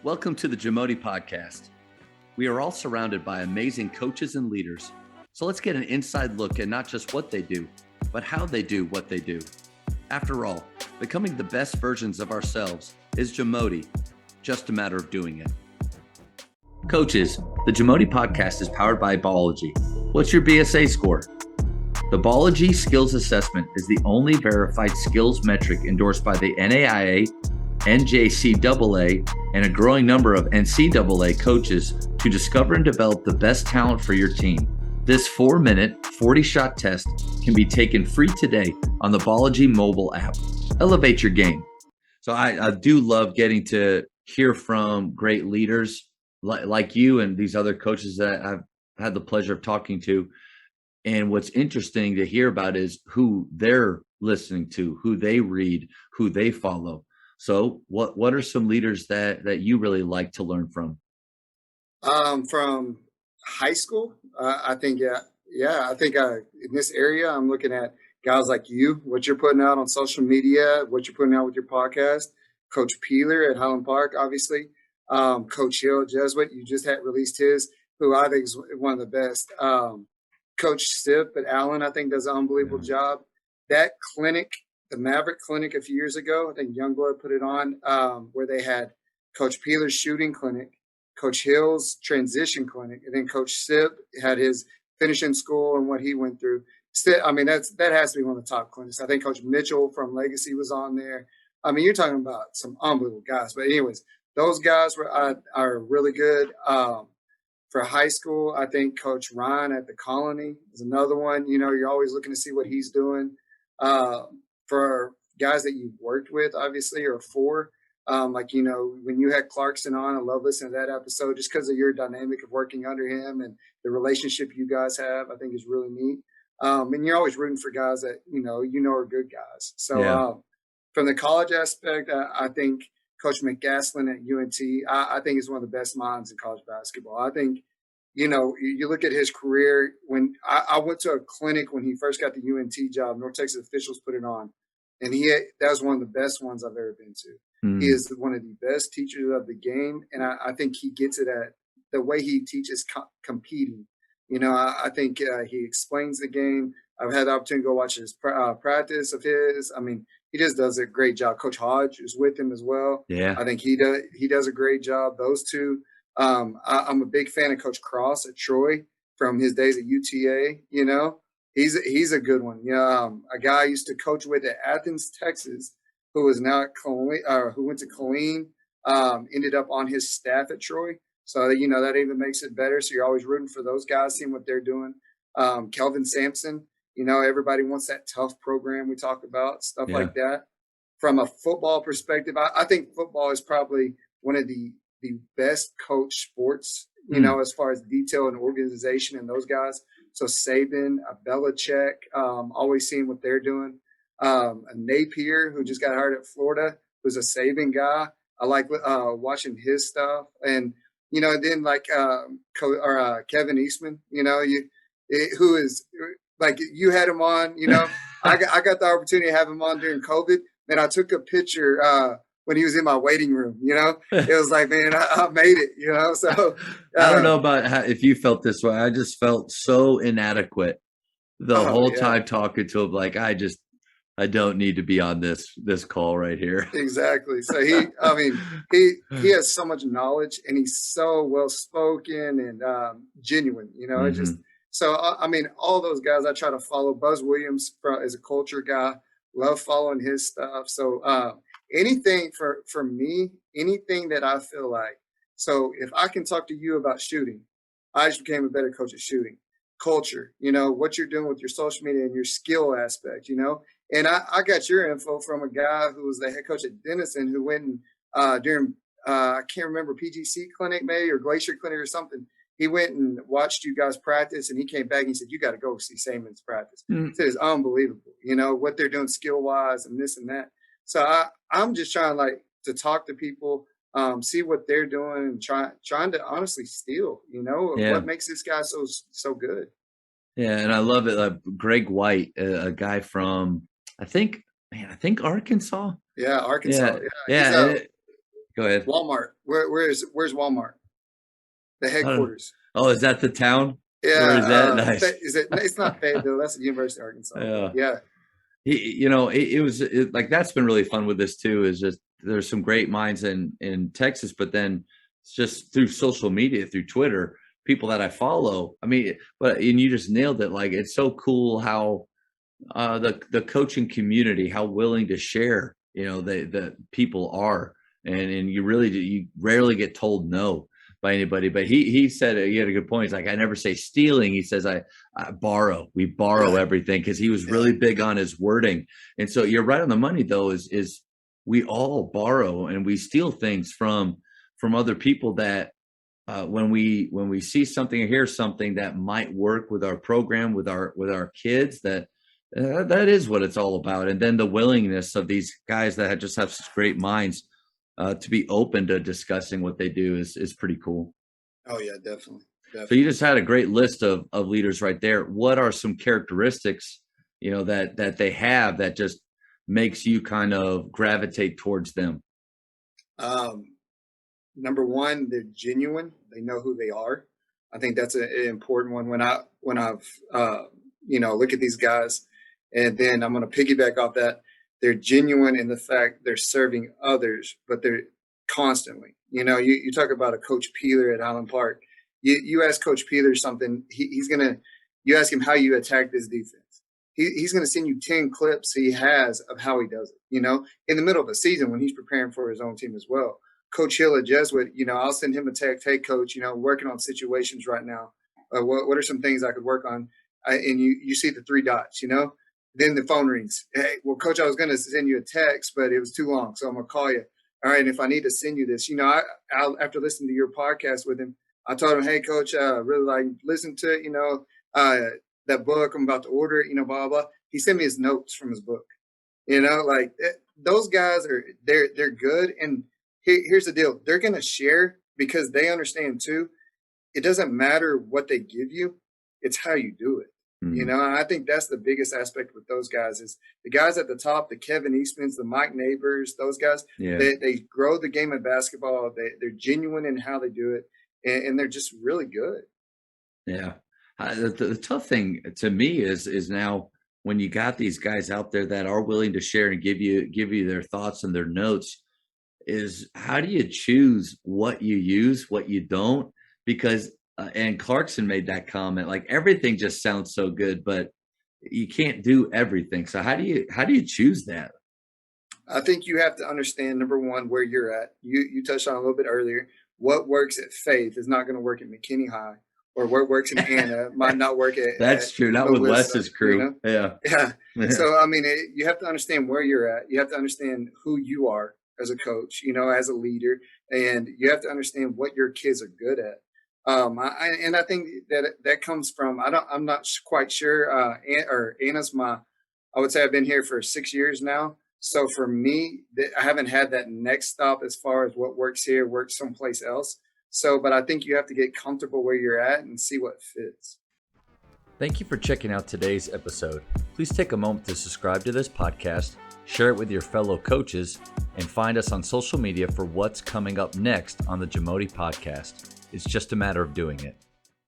Welcome to the Jamodi podcast. We are all surrounded by amazing coaches and leaders. So let's get an inside look at not just what they do, but how they do what they do. After all, becoming the best versions of ourselves is Jamodi, just a matter of doing it. Coaches, the Jamodi podcast is powered by Biology. What's your BSA score? The Biology Skills Assessment is the only verified skills metric endorsed by the NAIA, NJCAA, and a growing number of NCAA coaches to discover and develop the best talent for your team. This 4-minute, 40-shot test can be taken free today on the Biology mobile app. Elevate your game. So I do love getting to hear from great leaders like you and these other coaches that I've had the pleasure of talking to. And what's interesting to hear about is who they're listening to, who they read, who they follow. So what are some leaders that you really like to learn from? From high school, I think, I think in this area, I'm looking at guys like you, what you're putting out on social media, what you're putting out with your podcast, Coach Peeler at Highland Park, obviously, Coach Hill, Jesuit, you just had released his, who I think is one of the best. Coach Sip at Allen, I think, does an unbelievable job. That clinic, the Maverick Clinic a few years ago, I think Youngblood put it on, where they had Coach Peeler's shooting clinic, Coach Hill's transition clinic, and then Coach Sip had his finishing school and what he went through. I mean, that has to be one of the top clinics. I think Coach Mitchell from Legacy was on there. I mean, you're talking about some unbelievable guys. But anyways, those guys are really good. For high school, I think Coach Ryan at the Colony is another one. You know, you're always looking to see what he's doing. For guys that you've worked with, obviously, or for, like, you know, when you had Clarkson on, I love listening to that episode just because of your dynamic of working under him and the relationship you guys have, I think is really neat. And you're always rooting for guys that, you know are good guys. So from the college aspect, I think Coach McGaslin at UNT, I think is one of the best minds in college basketball. I think, you know, you look at his career. When I went to a clinic when he first got the UNT job, North Texas officials put it on, and that was one of the best ones I've ever been to. He is one of the best teachers of the game, and I think he gets it at the way he teaches competing. You know, I think he explains the game. I've had the opportunity to go watch his practice of his. I mean, he just does a great job. Coach Hodge is with him as well. Yeah. I think he does a great job. Those two. I'm a big fan of Coach Cross at Troy from his days at UTA. You know, he's a good one. Yeah, a guy I used to coach with at Athens, Texas, who is now at who went to Colleen, ended up on his staff at Troy. So, you know, that even makes it better. So you're always rooting for those guys, seeing what they're doing. Kelvin Sampson, you know, everybody wants that tough program we talk about, stuff like that. From a football perspective, I think football is probably one of the best coach sports, you know, as far as detail and organization and those guys. So Saban, Belichick, always seeing what they're doing. A Napier, who just got hired at Florida, who's a Saban guy. I like watching his stuff. And, you know, then like Kevin Eastman, you know, who is like you had him on, you know, I got the opportunity to have him on during COVID. And I took a picture when he was in my waiting room, you know, it was like, man, I made it, you know? So I don't know about if you felt this way. I just felt so inadequate the whole time talking to him. Like, I don't need to be on this call right here. Exactly. So he has so much knowledge and he's so well-spoken and genuine, you know, it just, so, I mean, all those guys I try to follow. Buzz Williams is a culture guy, love following his stuff. So, anything for me, anything that I feel like, so if I can talk to you about shooting, I just became a better coach at shooting. Culture, you know, what you're doing with your social media and your skill aspect, you know. And I got your info from a guy who was the head coach at Denison who went and during, I can't remember, PGC clinic maybe or Glacier clinic or something. He went and watched you guys practice and he came back and he said, you got to go see Saman's practice. He said, it's unbelievable, you know, what they're doing skill-wise and this and that. So I'm just trying to talk to people, see what they're doing and trying to honestly steal, you know, what makes this guy so good. Yeah, and I love it. Greg White, a guy from I think Arkansas. Yeah, Arkansas. Yeah. Go ahead. Walmart. Where's Walmart? The I don't know. headquarters. Oh, is that the town? Where is that? Yeah. Nice. Is it? It's not Fayetteville. That's the University of Arkansas. Yeah. Yeah. Like that's been really fun with this too. Is just there's some great minds in Texas, but then it's just through social media, through Twitter, people that I follow. I mean, and you just nailed it. Like it's so cool how the coaching community, how willing to share, the people are, and you rarely get told no by anybody. But he said he had a good point. He's like, I never say stealing. He says I borrow. We borrow everything, because he was really big on his wording. And so you're right on the money though. Is we all borrow and we steal things from other people that when we see something or hear something that might work with our program, with our kids, that is what it's all about. And then the willingness of these guys that just have such great minds to be open to discussing what they do is pretty cool. Oh yeah, definitely. So you just had a great list of leaders right there. What are some characteristics, that they have that just makes you kind of gravitate towards them? Number one, they're genuine. They know who they are. I think that's an important one. When I've look at these guys, and then I'm going to piggyback off that. They're genuine in the fact they're serving others, but they're constantly. You talk about a Coach Peeler at Highland Park. You ask Coach Peeler something, you ask him how you attack this defense. He's going to send you 10 clips he has of how he does it, in the middle of a season when he's preparing for his own team as well. Coach Hill at Jesuit, I'll send him a text, hey, Coach, working on situations right now. What are some things I could work on? And you see the 3 dots, Then the phone rings. Hey, well, Coach, I was going to send you a text, but it was too long, so I'm going to call you. All right, and if I need to send you this, I'll after listening to your podcast with him, I told him, hey, Coach, really like listen to it, that book I'm about to order, blah, blah, blah. He sent me his notes from his book. Those guys they're good. And here's the deal. They're going to share because they understand too. It doesn't matter what they give you. It's how you do it. And I think that's the biggest aspect with those guys is the guys at the top, the Kevin Eastmans, the Mike Neighbors, those guys, they grow the game of basketball. They're genuine in how they do it, and they're just really good. Yeah. The tough thing to me is now when you got these guys out there that are willing to share and give you their thoughts and their notes, is how do you choose what you use, what you don't? Because and Clarkson made that comment, like everything just sounds so good, but you can't do everything. So how do you choose that? I think you have to understand, number one, where you're at. You touched on a little bit earlier. What works at Faith is not going to work at McKinney High, or what works in Anna might not work at. That's true. Not with Wes's crew. Yeah. So I mean, you have to understand where you're at. You have to understand who you are as a coach, as a leader, and you have to understand what your kids are good at. I think that comes from I'm not quite sure. Anna's I would say I've been here for 6 years now. So for me, I haven't had that next stop as far as what works here works someplace else. So, but I think you have to get comfortable where you're at and see what fits. Thank you for checking out today's episode. Please take a moment to subscribe to this podcast, share it with your fellow coaches, and find us on social media for what's coming up next on the Jamodi podcast. It's just a matter of doing it.